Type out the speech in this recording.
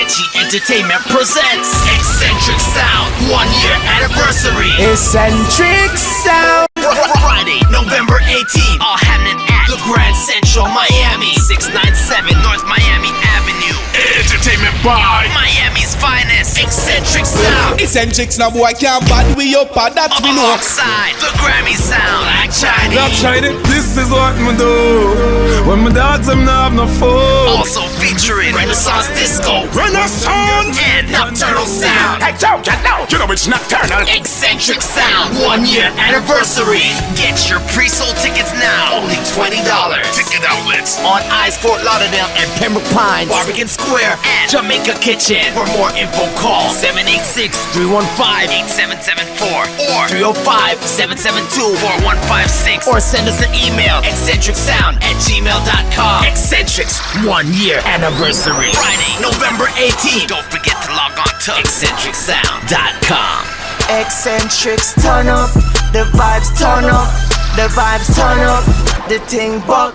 Lychee Entertainment presents Eccentrix Sound 1 year anniversary. Eccentrix Sound. Friday, November 18th, all happening at the Grand Central, Miami, 697 North Miami Avenue. Entertainment by Miami's finest, Eccentrix Sound. Eccentrix, now boy can't bad we up, that we know. Alongside the Grammy Sound, like Chinese. Black Shiny. This is what me do when my dogs them not have no food. Also featuring Renaissance Disco Renaissance and Nocturnal Sound. Hey, Joe, you know it's nocturnal. Eccentrix Sound 1 year anniversary. Get your pre-sold tickets now, only $20. Ticket outlets On Ice, Fort Lauderdale, and Pembroke Pines, Barbican Square, and Jamaica Kitchen. For more info, call 786-315-8774 or 305-772-4156 or send us an email, eccentricsound@gmail.com. Eccentrix 1 year anniversary. Friday, November 18th. Don't forget to log on to eccentricsound.com. Eccentrix turn up, the vibes turn up, the vibes turn up, the thing bug.